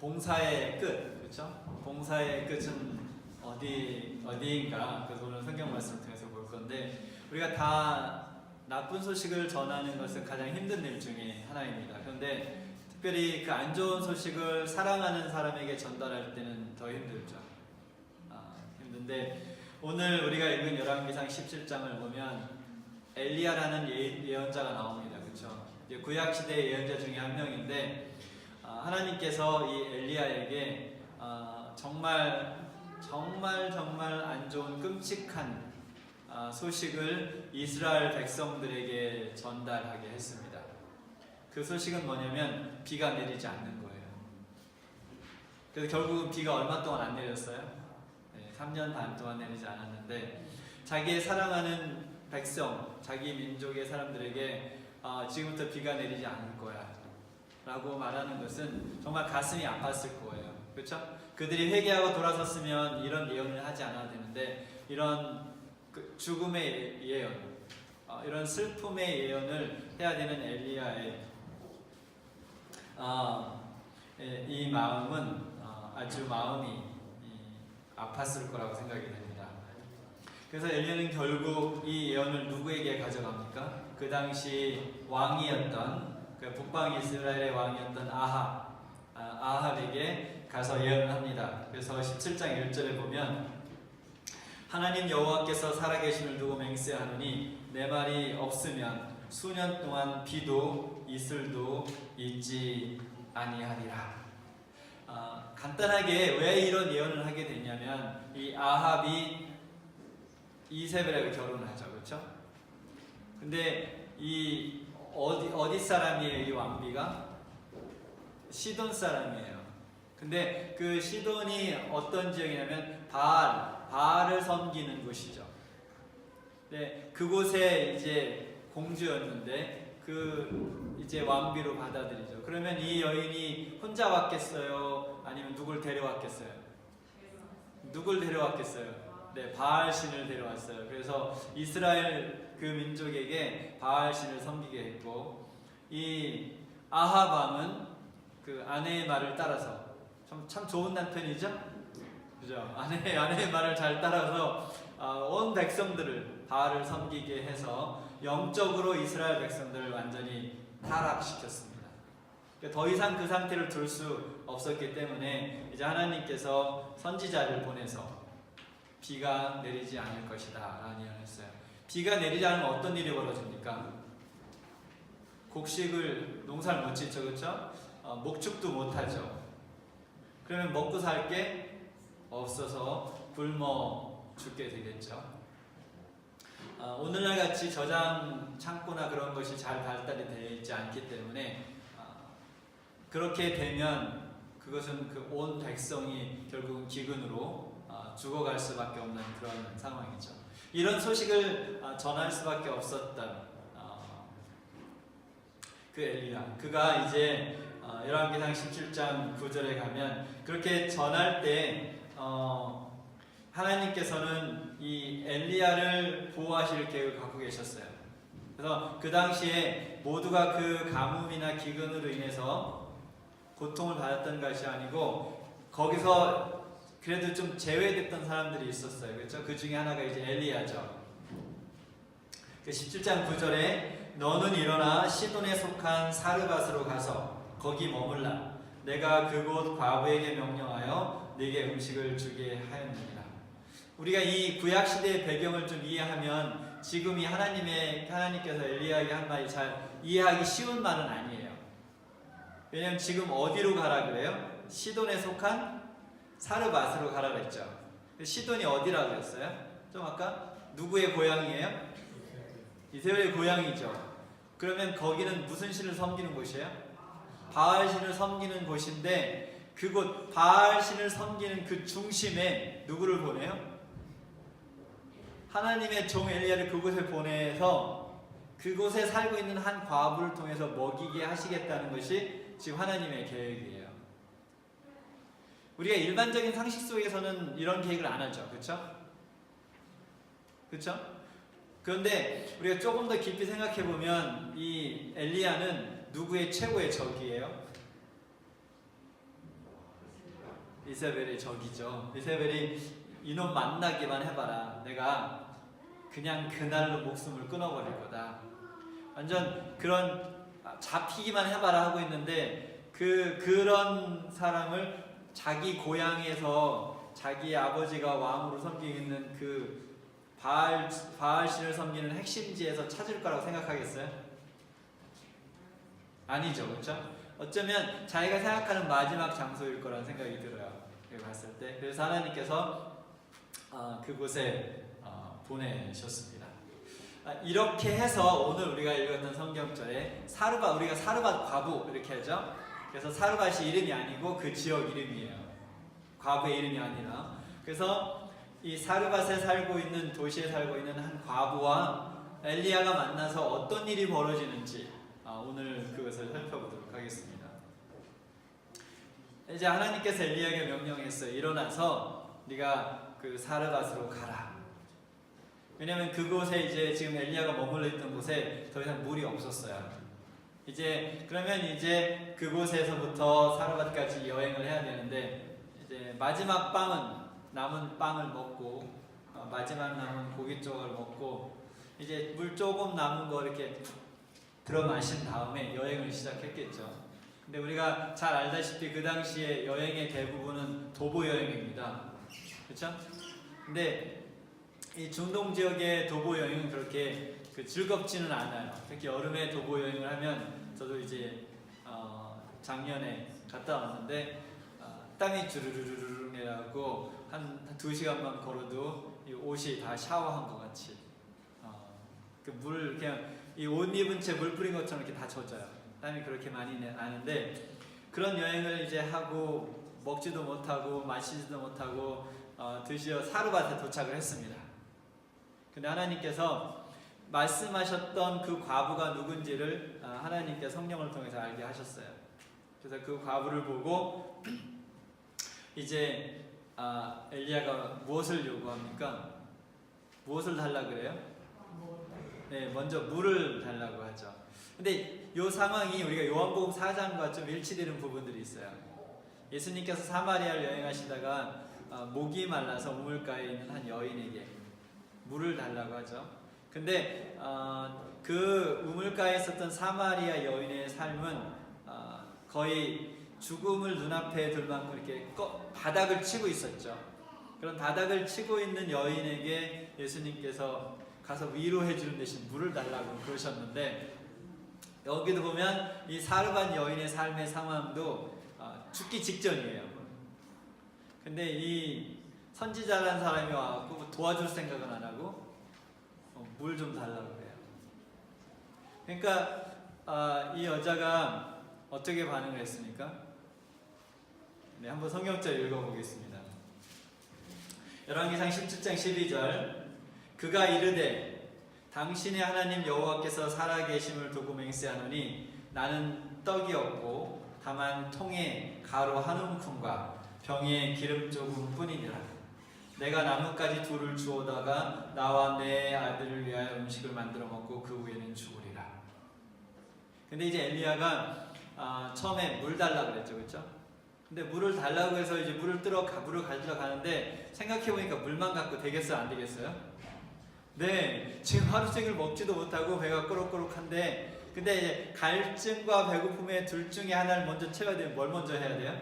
봉사의 끝, 그렇죠? 봉사의 끝은 어디인가? 그래서 오늘 성경 말씀을 통해서 볼 건데, 우리가 다 나쁜 소식을 전하는 것은 가장 힘든 일 중에 하나입니다. 그런데 특별히 그 안 좋은 소식을 사랑하는 사람에게 전달할 때는 더 힘들죠. 힘든데 오늘 우리가 읽은 열왕기상 17장을 보면 엘리야라는 예언자가 나옵니다. 그렇죠? 구약 시대의 예언자 중에 한 명인데 하나님께서 이 엘리야에게 정말 안 좋은 끔찍한 소식을 이스라엘 백성들에게 전달하게 했습니다. 그 소식은 뭐냐면 비가 내리지 않는 거예요. 그래서 결국은 비가 얼마 동안 안 내렸어요? 3년 반 동안 내리지 않았는데 자기의 사랑하는 백성, 자기 민족의 사람들에게 지금부터 비가 내리지 않을 거야 라고 말하는 것은 정말 가슴이 아팠을 거예요. 그렇죠? 그들이 회개하고 돌아섰으면 이런 예언을 하지 않아도 되는데 이런 죽음의 예언, 이런 슬픔의 예언을 해야 되는 엘리야의 이 마음은 아주 마음이 아팠을 거라고 생각이 됩니다. 그래서 엘리야는 결국 이 예언을 누구에게 가져갑니까? 그 당시 왕이었던 북방 이스라엘의 왕이었던 아합에게 가서 예언을 합니다. 그래서 17장 1절에 보면 하나님 여호와께서 살아계심을 두고 맹세하노니 내 말이 없으면 수년 동안 비도 이슬도 있지 아니하리라. 간단하게 왜 이런 예언을 하게 됐냐면 이 아합이 이세벨하고 결혼을 하죠. 그렇죠? 근데 이 어디 사람이에요? 이 왕비가? 시돈 사람이에요. 근데 그 시돈이 어떤 지역이냐면 바알을 섬기는 곳이죠. 네, 그곳에 이제 공주였는데 이제 왕비로 받아들이죠. 그러면 이 여인이 혼자 왔겠어요? 아니면 누굴 데려왔겠어요? 누굴 데려왔겠어요? 네, 바알 신을 데려왔어요. 그래서 이스라엘 그 민족에게 바알 신을 섬기게 했고, 이 아합 왕은 그 아내의 말을 따라서 참 좋은 남편이죠? 그죠? 아내의 말을 잘 따라서 온 백성들을 바알을 섬기게 해서 영적으로 이스라엘 백성들을 완전히 타락시켰습니다. 더 이상 그 상태를 둘 수 없었기 때문에 이제 하나님께서 선지자를 보내서 비가 내리지 않을 것이다 라는 예언을 했어요. 비가 내리지 않으면 어떤 일이 벌어집니까? 농사를 못 짓죠. 그렇죠? 목축도 못하죠. 그러면 먹고 살 게 없어서 굶어 죽게 되겠죠. 오늘날 같이 저장 창고나 그런 것이 잘 발달이 되어 있지 않기 때문에 그렇게 되면 그것은 그 온 백성이 결국은 기근으로 죽어갈 수밖에 없는 그런 상황이죠. 이런 소식을 전할 수밖에 없었던 그 엘리야, 그가 이제 열왕기상 17장 9절에 가면 그렇게 전할 때 하나님께서는 이 엘리야를 보호하실 계획을 갖고 계셨어요. 그래서 그 당시에 모두가 그 가뭄이나 기근으로 인해서 고통을 받았던 것이 아니고 거기서 그래도 좀 제외됐던 사람들이 있었어요. 그렇죠? 그 중에 하나가 이제 엘리야죠. 그 17장 9절에 너는 일어나 시돈에 속한 사르밧으로 가서 거기 머물라. 내가 그곳 과부에게 명령하여 네게 음식을 주게 하였느니라. 우리가 이 구약 시대의 배경을 좀 이해하면 지금 이 하나님께서 엘리야에게 한 말이 잘 이해하기 쉬운 말은 아니에요. 왜냐하면 지금 어디로 가라 그래요? 시돈에 속한 사르밧으로 가라 그랬죠. 시돈이 어디라고 그랬어요? 좀 아까 누구의 고향이에요? 이세벨의 고향이죠. 그러면 거기는 무슨 신을 섬기는 곳이에요? 바알 신을 섬기는 곳인데 그곳 바알 신을 섬기는 그 중심에 누구를 보내요? 하나님의 종 엘리야를 그곳에 보내서 그곳에 살고 있는 한 과부를 통해서 먹이게 하시겠다는 것이 지금 하나님의 계획이에요. 우리가 일반적인 상식 속에서는 이런 계획을 안 하죠. 그렇죠? 그렇죠? 그런데 우리가 조금 더 깊이 생각해 보면 이 엘리야는 누구의 최고의 적이에요? 이세벨의 적이죠. 이세벨이 이놈 만나기만 해봐라. 내가 그냥 그날로 목숨을 끊어버릴 거다. 완전 그런 잡히기만 해봐라 하고 있는데 그런 사람을 자기 고향에서 자기 아버지가 왕으로 섬기고 있는 그 바알신을 섬기는 핵심지에서 찾을 거라고 생각하겠어요? 아니죠, 그렇죠? 어쩌면 자기가 생각하는 마지막 장소일 거라는 생각이 들어요. 이거 봤을 때. 그래서 하나님께서 그곳에 보내셨습니다. 이렇게 해서 오늘 우리가 읽었던 성경절에 우리가 사르밧 과부 이렇게 하죠. 그래서 사르밧이 이름이 아니고 그 지역 이름이에요. 과부의 이름이 아니라. 그래서 이 사르밧에 살고 있는 도시에 살고 있는 한 과부와 엘리야가 만나서 어떤 일이 벌어지는지 오늘 그것을 살펴보도록 하겠습니다. 이제 하나님께서 엘리야에게 명령했어요. 일어나서 네가 그 사르밧으로 가라. 왜냐하면 그곳에 이제 지금 엘리야가 머물러 있던 곳에 더 이상 물이 없었어요. 그러면 이제 그곳에서부터 사르밧까지 여행을 해야 되는데 이제 마지막 남은 빵을 먹고 마지막 남은 고기 조각을 먹고 이제 물 조금 남은 거 이렇게 들어 마신 다음에 여행을 시작했겠죠. 근데 우리가 잘 알다시피 그 당시에 여행의 대부분은 도보 여행입니다. 그렇죠? 근데 이 중동 지역의 도보 여행은 그렇게 즐겁지는 않아요. 특히 여름에 도보 여행을 하면 저도 이제 작년에 갔다 왔는데 땀이 주르르르르 내라고 한 2시간만 걸어도 이 옷이 다 샤워한 것 같이 그 물 그냥 이 옷 입은 채 물 뿌린 것처럼 이렇게 다 젖어요. 땀이 그렇게 많이 나는데 그런 여행을 이제 하고 먹지도 못하고 마시지도 못하고 드디어 사르밧에 도착을 했습니다. 근데 하나님께서 말씀하셨던 그 과부가 누군지를 하나님께서 성령을 통해서 알게 하셨어요. 그래서 그 과부를 보고 이제 엘리야가 무엇을 요구합니까? 무엇을 달라 그래요? 네, 먼저 물을 달라고 하죠. 근데 이 상황이 우리가 요한복음 4장과 좀 일치되는 부분들이 있어요. 예수님께서 사마리아를 여행하시다가 목이 말라서 우물가에 있는 한 여인에게 물을 달라고 하죠. 근데 그 우물가에 있었던 사마리아 여인의 삶은 거의 죽음을 눈앞에 둘 만큼 이렇게 바닥을 치고 있었죠. 그런 바닥을 치고 있는 여인에게 예수님께서 가서 위로해 주는 대신 물을 달라고 그러셨는데 여기도 보면 이 사르밧 여인의 삶의 상황도 죽기 직전이에요. 근데 이 선지자라는 사람이 와서 도와줄 생각은 안 하고 물 좀 달라고 그래요. 그러니까 이 여자가 어떻게 반응을 했습니까? 네, 한번 성경절 읽어보겠습니다. 열왕기상 17장 12절 그가 이르되 당신의 하나님 여호와께서 살아계심을 두고 맹세하노니 나는 떡이 없고 다만 통에 가루 한 움큼과 병에 기름 조금 뿐이니라. 내가 나뭇가지 둘을 주오다가 나와 내 아들을 위하여 음식을 만들어 먹고 그 후에는 죽으리라. 근데 이제 엘리야가 처음에 물 달라고 그랬죠, 그렇죠? 근데 물을 달라고 해서 이제 물을 가지러 가는데 생각해보니까 물만 갖고 되겠어요, 안 되겠어요? 네, 지금 하루 종일 먹지도 못하고 배가 꼬록꼬록한데 근데 이제 갈증과 배고픔의 둘 중에 하나를 먼저 채워야 되면 뭘 먼저 해야 돼요?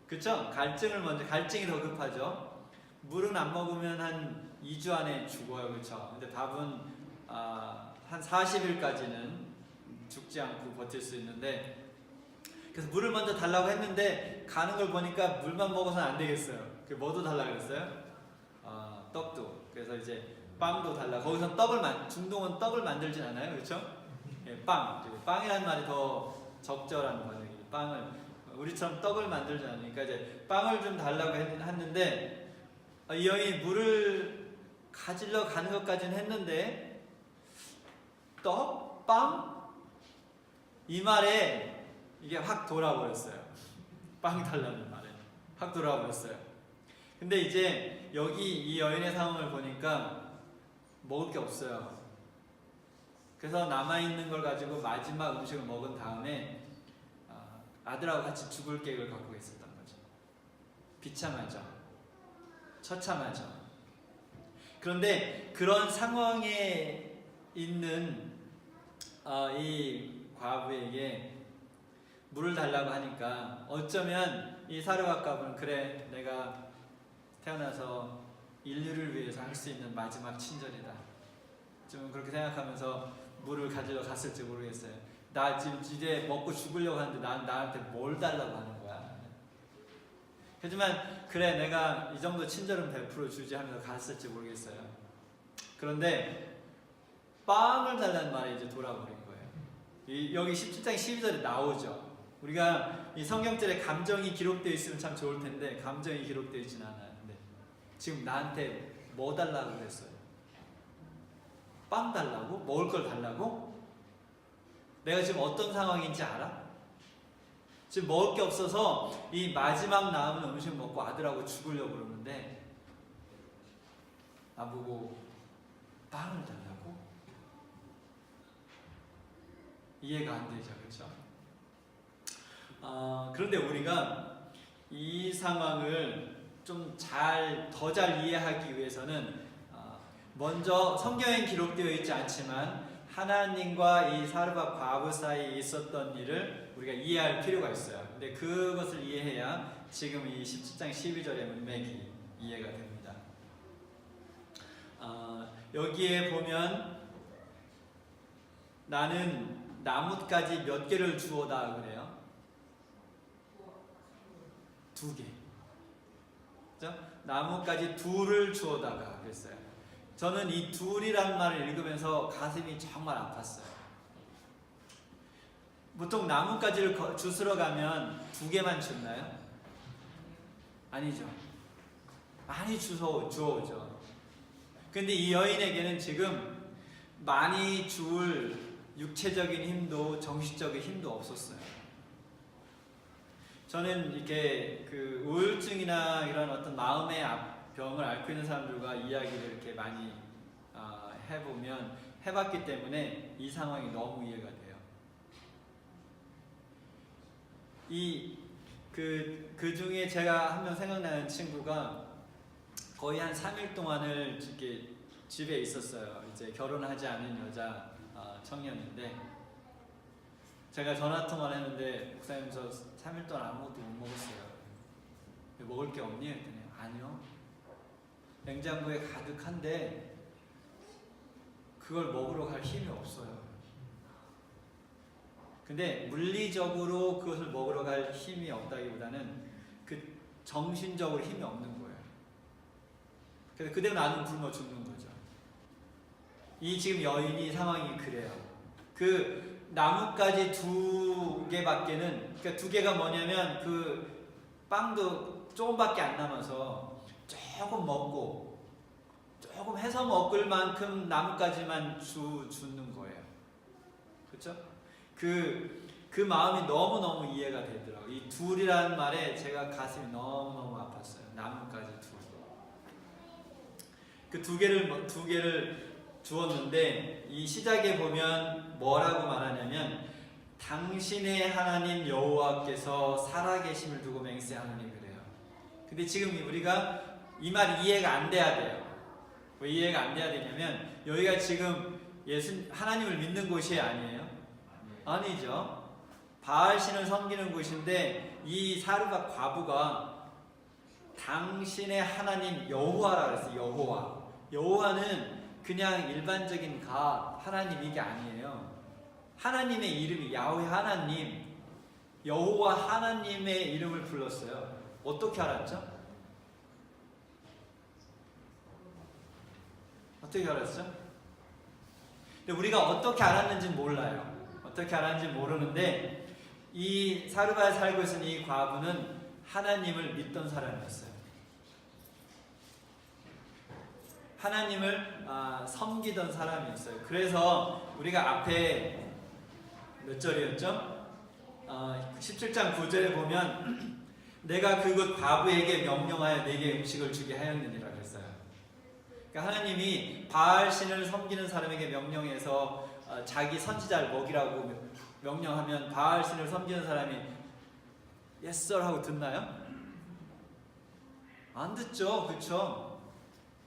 그쵸? 갈증이 더 급하죠. 물은 안 먹으면 한 2주 안에 죽어요, 그쵸? 근데 밥은 한 40일까지는 죽지 않고 버틸 수 있는데 그래서 물을 먼저 달라고 했는데 가는 걸 보니까 물만 먹어서는 안 되겠어요. 뭐도 달라고 그랬어요? 떡도. 그래서 이제 빵도 달라. 거기서 중동은 떡을 만들진 않아요, 그렇죠? 예, 빵이라는 말이 더 적절한 거예요. 빵을 우리처럼 떡을 만들지 않으니까 이제 빵을 좀 달라고 했는데 이 여인이 물을 가지러 가는 것까지는 했는데 떡, 빵 이 말에 이게 확 돌아버렸어요. 빵 달라는 말에 확 돌아버렸어요. 근데 이제 여기 이 여인의 상황을 보니까 먹을 게 없어요. 그래서 남아있는 걸 가지고 마지막 음식을 먹은 다음에 아들하고 같이 죽을 계획을 갖고 있었던 거죠. 비참하죠. 처참하죠. 그런데 그런 상황에 있는 이 과부에게 물을 달라고 하니까 어쩌면 이 사르밧 과부는 그래, 내가 태어나서 인류를 위해서 할 수 있는 마지막 친절이다, 좀 그렇게 생각하면서 물을 가지러 갔을지 모르겠어요. 나 지금 이제 먹고 죽으려고 하는데 나한테 뭘 달라고 하는 거야. 하지만 그래, 내가 이 정도 친절은 베풀어 주지 하면서 갔을지 모르겠어요. 그런데 빵을 달라는 말이 이제 돌아버린 거예요. 여기 17장 12절에 나오죠. 우리가 이 성경절에 감정이 기록되어 있으면 참 좋을 텐데 감정이 기록되어 있진 않아요. 근데 지금 나한테 뭐 달라고 그랬어요? 빵 달라고? 먹을 걸 달라고? 내가 지금 어떤 상황인지 알아? 지금 먹을 게 없어서 이 마지막 남은 음식 먹고 아들하고 죽으려고 그러는데 나보고 빵을 달라고? 이해가 안 되죠, 그렇죠? 그런데 우리가 이 상황을 좀 더 잘 이해하기 위해서는 먼저 성경에 기록되어 있지 않지만 하나님과 이 사르밧 과부 사이에 있었던 일을 우리가 이해할 필요가 있어요. 근데 그것을 이해해야 지금 이 17장 12절의 문맥이 이해가 됩니다. 여기에 보면 나는 나뭇가지 몇 개를 주오다 그래요? 2개. 그죠? 나뭇가지 2를 주오다가 그랬어요. 저는 이 둘이란 말을 읽으면서 가슴이 정말 아팠어요. 보통 나뭇가지를 주스러 가면 2개만 줍나요? 아니죠. 많이 주워오죠. 근데 이 여인에게는 지금 많이 줄 육체적인 힘도 정신적인 힘도 없었어요. 저는 이렇게 그 우울증이나 이런 어떤 마음의 병을 앓고 있는 사람들과 이야기를 이렇게 많이 해봤기 때문에 이 상황이 너무 이해가 돼요. 그 중에 제가 한 명 생각나는 친구가 거의 한 3일 동안을 이렇게 집에 있었어요. 이제 결혼하지 않은 여자 청년인데 제가 전화 통화를 했는데 목사님 저 3일 동안 아무것도 못 먹었어요. 먹을 게 없니? 했더니 아니요. 냉장고에 가득한데 그걸 먹으러 갈 힘이 없어요. 근데 물리적으로 그것을 먹으러 갈 힘이 없다기보다는 그 정신적으로 힘이 없는 거예요. 그래서 그대로 나는 굶어 죽는 거죠. 이 지금 여인이 상황이 그래요. 그 나뭇가지 2개밖에는, 그러니까 2개가 뭐냐면 그 빵도 조금밖에 안 남아서 조금 먹고 조금 해서 먹을 만큼 나뭇가지만 주는 거예요. 그렇죠? 그 마음이 너무너무 이해가 되더라고요. 이 둘이라는 말에 제가 가슴이 너무너무 아팠어요. 나뭇가지 2. 그 2개를 주었는데 이 시작에 보면 뭐라고 말하냐면 당신의 하나님 여호와께서 살아계심을 두고 맹세하노니 그래요. 근데 지금 우리가 이 말이 이해가 안 돼야 돼요. 왜 이해가 안 돼야 되냐면 여기가 지금 하나님을 믿는 곳이 아니에요? 아니죠. 바알신을 섬기는 곳인데 이 사르밧 과부가 당신의 하나님 여호와라 그랬어요. 여호와는 그냥 일반적인 하나님 이게 아니에요. 하나님의 이름이 야훼 하나님, 여호와 하나님의 이름을 불렀어요. 어떻게 알았죠? 어떻게 알았죠? 근데 우리가 어떻게 알았는지 몰라요. 어떻게 알았는지 모르는데 이 사르밧에 살고 있는 이 과부는 하나님을 믿던 사람이었어요. 하나님을 섬기던 사람이었어요. 그래서 우리가 앞에 몇 절이었죠? 17장 9절에 보면 내가 그곳 과부에게 명령하여 내게 음식을 주게 하였느니라 그랬어요. 그러니까 하나님이 바알신을 섬기는 사람에게 명령해서 자기 선지자를 먹이라고 명령하면 바알신을 섬기는 사람이 yes sir 하고 듣나요? 안 듣죠. 그렇죠?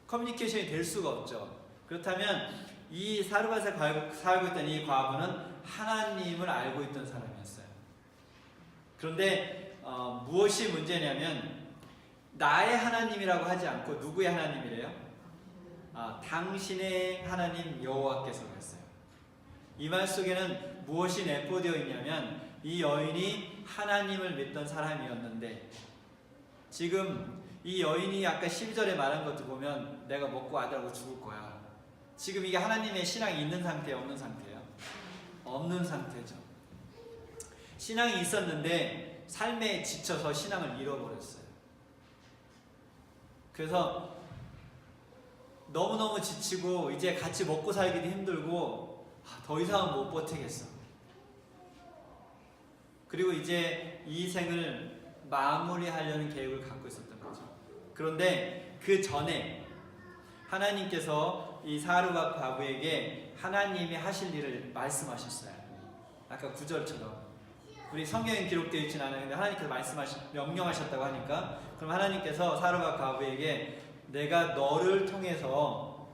커뮤니케이션이 될 수가 없죠. 그렇다면 이 사르밧에 살고 있던 이 과부는 하나님을 알고 있던 사람이었어요. 그런데 무엇이 문제냐면 나의 하나님이라고 하지 않고 누구의 하나님이래요? 당신의 하나님 여호와께서 그랬어요. 이 말 속에는 무엇이 내포되어 있냐면 이 여인이 하나님을 믿던 사람이었는데 지금 이 여인이 아까 12절에 말한 것도 보면 내가 먹고 아들하고 죽을 거야. 지금 이게 하나님의 신앙이 있는 상태예요? 없는 상태예요? 없는 상태죠. 신앙이 있었는데 삶에 지쳐서 신앙을 잃어버렸어요. 그래서 너무너무 지치고 이제 같이 먹고 살기도 힘들고 더 이상은 못 버티겠어. 그리고 이제 이 생을 마무리하려는 계획을 갖고 있었던 거죠. 그런데 그 전에 하나님께서 이 사르밧 과부에게 하나님이 하실 일을 말씀하셨어요. 아까 9절처럼 우리 성경에 기록되어 있지는 않았는데 하나님께서 명령하셨다고 하니까 그럼 하나님께서 사르밧 과부에게 내가 너를 통해서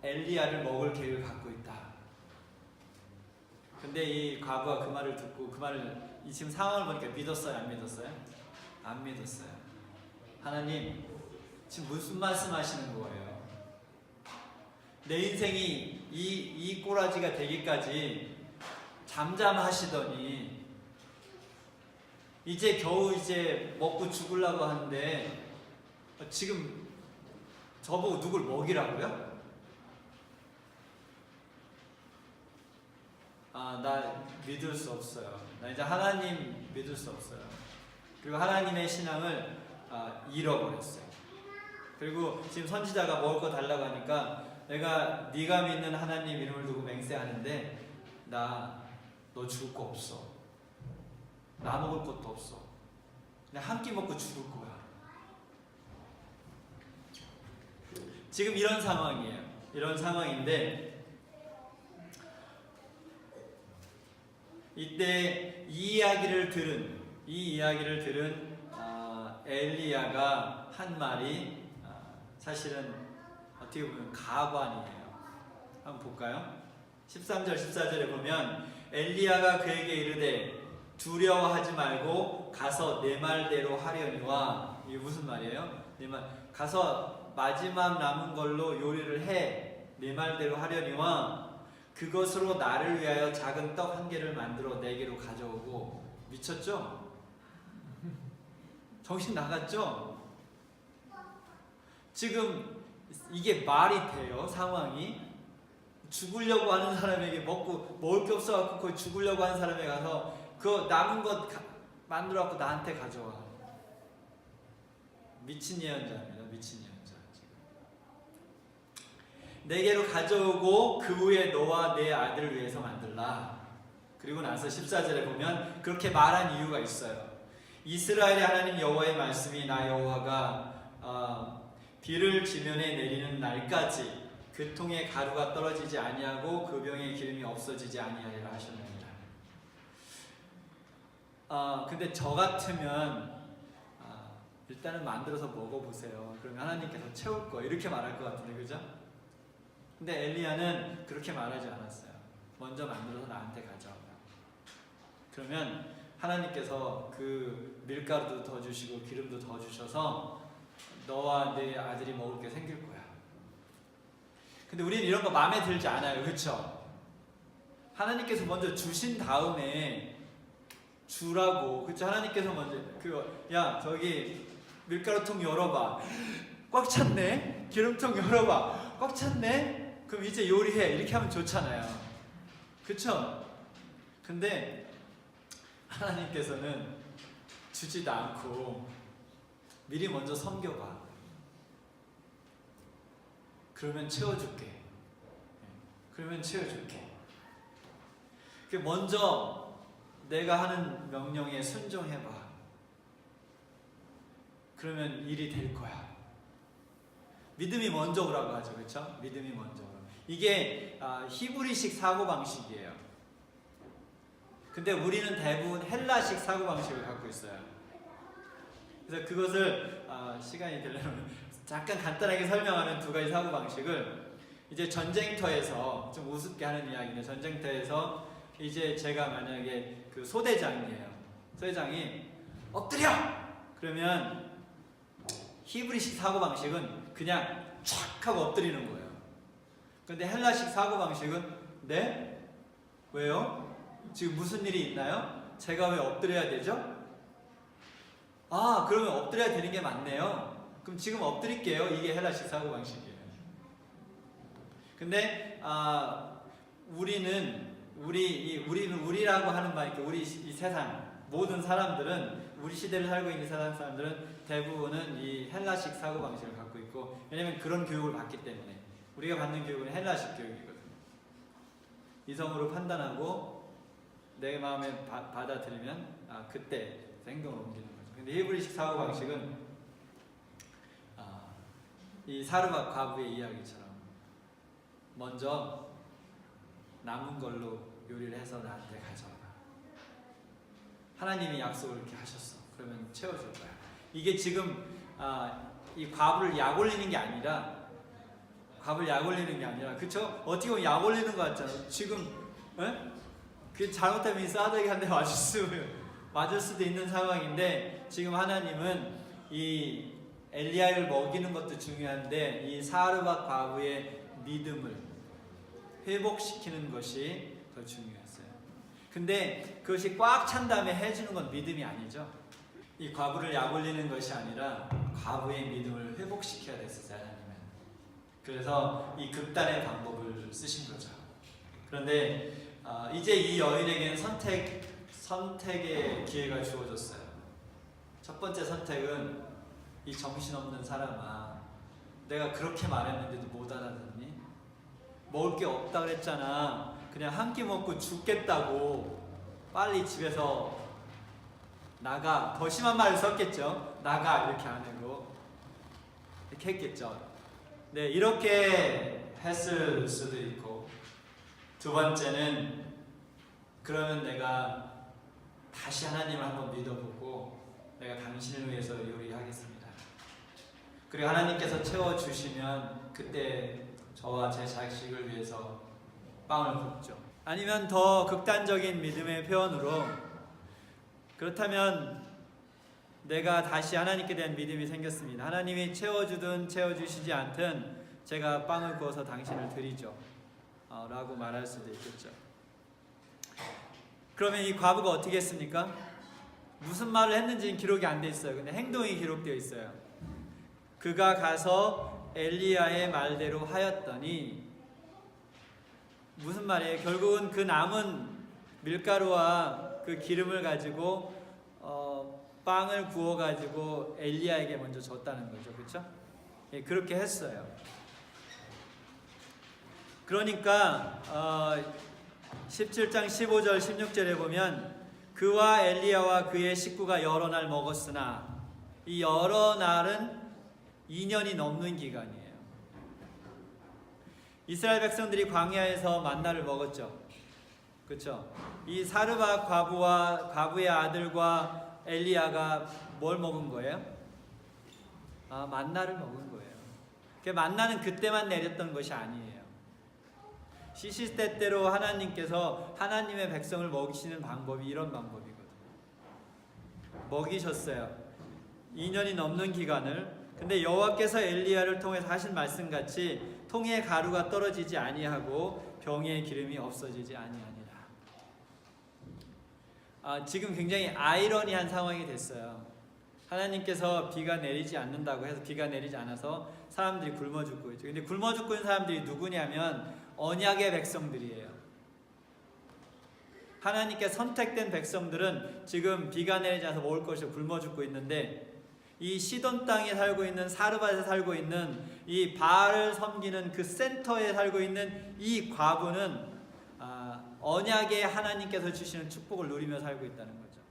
엘리야를 먹을 계획을 갖고 있다. 근데 이 과부가 그 말을 듣고 그 말을 이 지금 상황을 보니까 믿었어요? 안 믿었어요? 안 믿었어요. 하나님 지금 무슨 말씀하시는 거예요? 내 인생이 이 꼬라지가 되기까지 잠잠하시더니 이제 겨우 이제 먹고 죽으려고 하는데 지금 저보고 누굴 먹이라고요? 나 믿을 수 없어요. 나 이제 하나님 믿을 수 없어요. 그리고 하나님의 신앙을 잃어버렸어요. 그리고 지금 선지자가 먹을 거 달라고 하니까 내가 네가 믿는 하나님 이름을 두고 맹세하는데 너 죽을 거 없어. 나 먹을 것도 없어. 그냥 한 끼 먹고 죽을 거야. 지금 이런 상황이에요. 이런 상황인데 이때 이 이야기를 들은 엘리야가 한 말이 사실은 어떻게 보면 가관이에요. 한번 볼까요? 13절 14절에 보면 엘리야가 그에게 이르되 두려워하지 말고 가서 내 말대로 하려니와. 이게 무슨 말이에요? 가서 마지막 남은 걸로 요리를 해 내 말대로 하려니와 그것으로 나를 위하여 작은 떡 한 개를 만들어 내게로 가져오고. 미쳤죠? 정신 나갔죠? 지금 이게 말이 돼요? 상황이? 죽으려고 하는 사람에게 먹을 게 없어갖고 거의 죽으려고 하는 사람에게 가서 그 남은 것 만들어갖고 나한테 가져와. 미친 예언자입니다. 미친 예언자. 내게로 가져오고 그 후에 너와 내 아들을 위해서 만들라. 그리고 나서 14절에 보면 그렇게 말한 이유가 있어요. 이스라엘의 하나님 여호와의 말씀이 나 여호와가 비를 지면에 내리는 날까지 그 통에 가루가 떨어지지 아니하고 그 병에 기름이 없어지지 아니하리라 하셨느니라. 근데 저 같으면 일단은 만들어서 먹어보세요. 그러면 하나님께서 채울 거예요. 이렇게 말할 것 같은데, 그죠? 근데 엘리야는 그렇게 말하지 않았어요. 먼저 만들어서 나한테 가져와. 그러면 하나님께서 그 밀가루도 더 주시고 기름도 더 주셔서 너와 내 아들이 먹을 게 생길 거야. 근데 우리는 이런 거 마음에 들지 않아요. 그렇죠? 하나님께서 먼저 주신 다음에 주라고. 그렇죠? 하나님께서 먼저 야 저기 밀가루통 열어봐. 꽉 찼네. 기름통 열어봐. 꽉 찼네. 그럼 이제 요리해. 이렇게 하면 좋잖아요. 그렇죠? 근데 하나님께서는 주지도 않고 미리 먼저 섬겨봐. 그러면 채워줄게. 그러면 채워줄게. 먼저 내가 하는 명령에 순종해봐. 그러면 일이 될 거야. 믿음이 먼저 오라고 하죠. 그렇죠? 믿음이 먼저 오라고. 이게 히브리식 사고방식이에요. 근데 우리는 대부분 헬라식 사고방식을 갖고 있어요. 그래서 그것을 시간이 되려면 잠깐 간단하게 설명하는 두 가지 사고 방식을 이제 전쟁터에서 좀 우습게 하는 이야기인데 전쟁터에서 이제 제가 만약에 그 소대장이에요. 소대장이 엎드려! 그러면 히브리식 사고 방식은 그냥 촥 하고 엎드리는 거예요. 근데 헬라식 사고 방식은 네? 왜요? 지금 무슨 일이 있나요? 제가 왜 엎드려야 되죠? 그러면 엎드려야 되는 게 맞네요. 그럼 지금 엎드릴게요. 이게 헬라식 사고 방식이에요. 근데 우리라고 하는 말, 우리 이 세상 모든 사람들은 우리 시대를 살고 있는 세상 사람들은 대부분은 이 헬라식 사고 방식을 갖고 있고 왜냐면 그런 교육을 받기 때문에 우리가 받는 교육은 헬라식 교육이거든요. 이성으로 판단하고 내 마음에 받아들이면 그때 행동을 옮기는 거죠. 근데 히브리식 사고 방식은 이 사르밧 과부의 이야기처럼 먼저 남은 걸로 요리를 해서 나한테 가져와. 하나님이 약속을 이렇게 하셨어. 그러면 채워줄 거야. 이게 지금 이 과부를 약 올리는 게 아니라 그쵸? 어떻게 보면 약 올리는 거 같잖아. 지금 그 잘못하면 사드에게 한 대 맞을 수도 있는 상황인데 지금 하나님은 이 엘리야를 먹이는 것도 중요한데 이 사르밧 과부의 믿음을 회복시키는 것이 더 중요했어요. 근데 그것이 꽉 찬 다음에 해주는 건 믿음이 아니죠. 이 과부를 약 올리는 것이 아니라 과부의 믿음을 회복시켜야 됐었어요, 하나님은. 그래서 이 극단의 방법을 쓰신 거죠. 그런데 이제 이 여인에게는 선택의 기회가 주어졌어요. 첫 번째 선택은 이 정신없는 사람아, 내가 그렇게 말했는데도 못 알아듣니? 먹을 게 없다 그랬잖아. 그냥 한 끼 먹고 죽겠다고 빨리 집에서 나가. 더 심한 말을 썼겠죠. 나가 이렇게 안 하고 이렇게 했겠죠. 네, 이렇게 했을 수도 있고 두 번째는 그러면 내가 다시 하나님을 한번 믿어보고 내가 당신을 위해서 요리하겠습니다. 그리고 하나님께서 채워주시면 그때 저와 제 자식을 위해서 빵을 굽죠. 아니면 더 극단적인 믿음의 표현으로 그렇다면 내가 다시 하나님께 대한 믿음이 생겼습니다. 하나님이 채워주든 채워주시지 않든 제가 빵을 구워서 당신을 드리죠. 라고 말할 수도 있겠죠. 그러면 이 과부가 어떻게 했습니까? 무슨 말을 했는지는 기록이 안 돼 있어요. 근데 행동이 기록되어 있어요. 그가 가서 엘리야의 말대로 하였더니 무슨 말이에요? 결국은 그 남은 밀가루와 그 기름을 가지고 빵을 구워가지고 엘리야에게 먼저 줬다는 거죠. 그렇죠? 예, 그렇게 했어요. 그러니까 17장 15절 16절에 보면 그와 엘리야와 그의 식구가 여러 날 먹었으나 이 여러 날은 2년이 넘는 기간이에요. 이스라엘 백성들이 광야에서 만나를 먹었죠. 그렇죠? 이 사르밧 과부의 아들과 엘리야가 뭘 먹은 거예요? 만나를 먹은 거예요. 그 만나는 그때만 내렸던 것이 아니에요. 시시때때로 하나님께서 하나님의 백성을 먹이시는 방법이 이런 방법이거든요. 먹이셨어요. 2년이 넘는 기간을. 근데 여호와께서 엘리야를 통해서 하신 말씀같이 통에 가루가 떨어지지 아니하고 병에 기름이 없어지지 아니하니라. 지금 굉장히 아이러니한 상황이 됐어요. 하나님께서 비가 내리지 않는다고 해서 비가 내리지 않아서 사람들이 굶어 죽고 있죠. 근데 굶어 죽고 있는 사람들이 누구냐면 언약의 백성들이에요. 하나님께 선택된 백성들은 지금 비가 내리지 않아서 먹을 것이 굶어 죽고 있는데 이 시돈 땅에 살고 있는 사르밧에 살고 있는 이 바알을 섬기는 그 센터에 살고 있는 이 과부는 언약의 하나님께서 주시는 축복을 누리며 살고 있다는 거죠.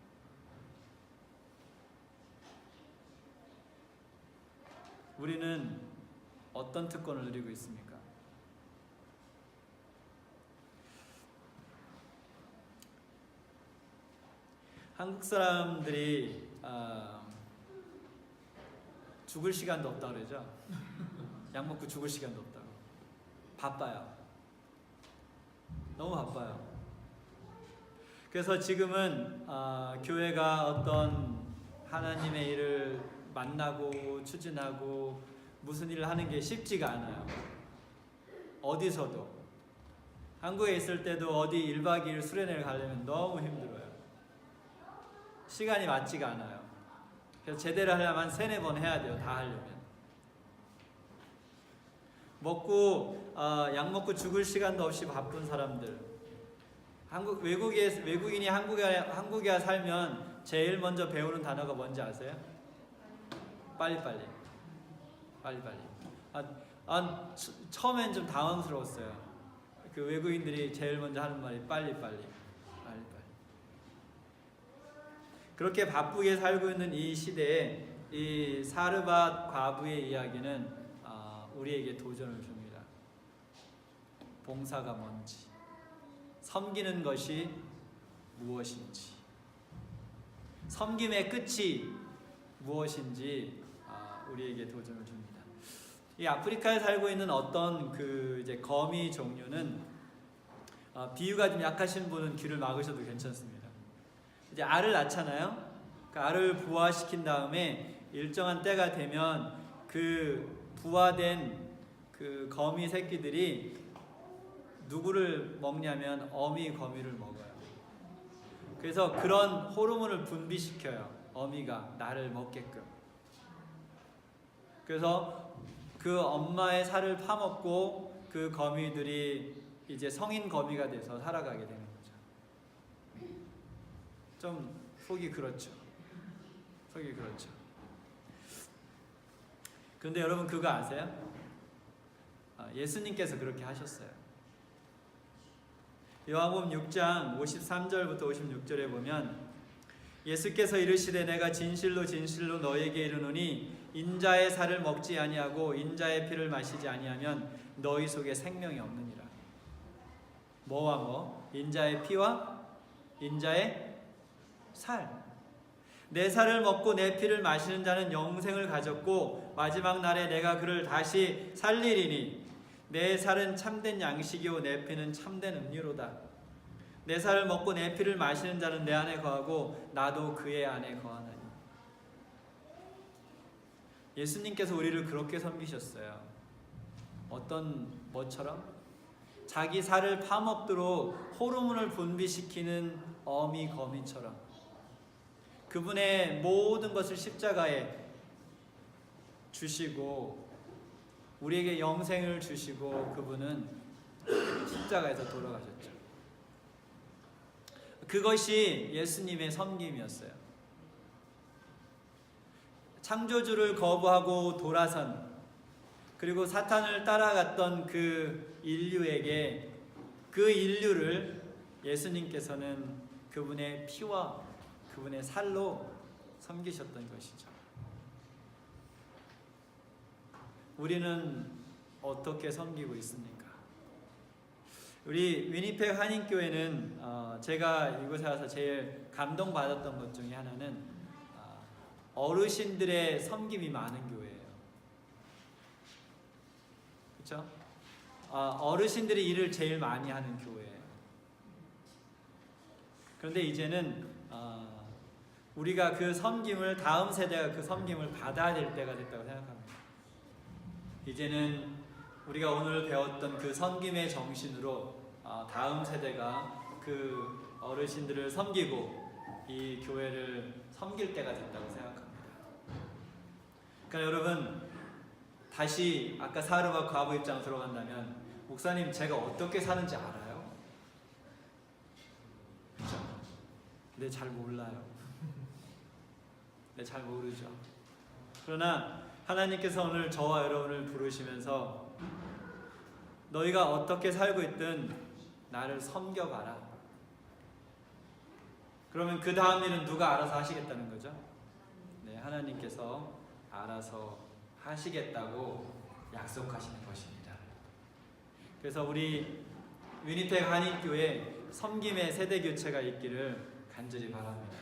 우리는 어떤 특권을 누리고 있습니까? 한국 사람들이 죽을 시간도 없다 그러죠. 약 먹고 죽을 시간도 없다고. 바빠요. 너무 바빠요. 그래서 지금은 교회가 어떤 하나님의 일을 만나고 추진하고 무슨 일을 하는 게 쉽지가 않아요. 어디서도. 한국에 있을 때도 어디 1박 2일 수련회를 가려면 너무 힘들어요. 시간이 맞지가 않아요. 그래서 제대로 하려면 3-4번 해야 돼요. 다 하려면. 약 먹고 죽을 시간도 없이 바쁜 사람들. 외국인이 한국에 살면 제일 먼저 배우는 단어가 뭔지 아세요? 빨리빨리. 처음엔 좀 당황스러웠어요. 그 외국인들이 제일 먼저 하는 말이 빨리빨리. 그렇게 바쁘게 살고 있는 이 시대에 이 사르밧 과부의 이야기는 우리에게 도전을 줍니다. 봉사가 뭔지, 섬기는 것이 무엇인지, 섬김의 끝이 무엇인지 우리에게 도전을 줍니다. 이 아프리카에 살고 있는 어떤 이제 거미 종류는 비유가 좀 약하신 분은 귀를 막으셔도 괜찮습니다. 이제 알을 낳잖아요. 그 알을 부화시킨 다음에 일정한 때가 되면 그 부화된 그 거미 새끼들이 누구를 먹냐면 어미 거미를 먹어요. 그래서 그런 호르몬을 분비시켜요. 어미가 나를 먹게끔. 그래서 그 엄마의 살을 파먹고 그 거미들이 이제 성인 거미가 돼서 살아가게 되는 거죠. 좀 속이 그렇죠. 그런데 여러분 그거 아세요? 예수님께서 그렇게 하셨어요. 요한복음 6장 53절부터 56절에 보면 예수께서 이르시되 내가 진실로 진실로 너희에게 이르노니 인자의 살을 먹지 아니하고 인자의 피를 마시지 아니하면 너희 속에 생명이 없느니라. 뭐와 뭐? 인자의 피와 인자의 살. 내 살을 먹고 내 피를 마시는 자는 영생을 가졌고 마지막 날에 내가 그를 다시 살리리니 내 살은 참된 양식이요 내 피는 참된 음료로다. 내 살을 먹고 내 피를 마시는 자는 내 안에 거하고 나도 그의 안에 거하나니. 예수님께서 우리를 그렇게 섬기셨어요. 뭐처럼? 자기 살을 파먹도록 호르몬을 분비시키는 어미 거미처럼 그분의 모든 것을 십자가에 주시고 우리에게 영생을 주시고 그분은 십자가에서 돌아가셨죠. 그것이 예수님의 섬김이었어요. 창조주를 거부하고 돌아선 그리고 사탄을 따라갔던 그 인류에게 그 인류를 예수님께서는 그분의 피와 그분의 살로 섬기셨던 것이죠. 우리는 어떻게 섬기고 있습니까? 우리 위니펙 한인교회는 제가 이곳에 와서 제일 감동받았던 것 중에 하나는 어르신들의 섬김이 많은 교회예요. 그렇죠? 어르신들이 일을 제일 많이 하는 교회예요. 그런데 이제는 우리가 그 섬김을 다음 세대가 그 섬김을 받아야 될 때가 됐다고 생각합니다. 이제는 우리가 오늘 배웠던 그 섬김의 정신으로 다음 세대가 그 어르신들을 섬기고 이 교회를 섬길 때가 됐다고 생각합니다. 그러니까 여러분 다시 아까 사르밧 과부 입장 들어간다면 목사님 제가 어떻게 사는지 알아요? 그렇죠? 근데 잘 몰라요. 잘 모르죠. 그러나 하나님께서 오늘 저와 여러분을 부르시면서 너희가 어떻게 살고 있든 나를 섬겨봐라. 그러면 그 다음 일은 누가 알아서 하시겠다는 거죠? 네, 하나님께서 알아서 하시겠다고 약속하시는 것입니다. 그래서 우리 위니펙 한인교회 섬김의 세대 교체가 있기를 간절히 바랍니다.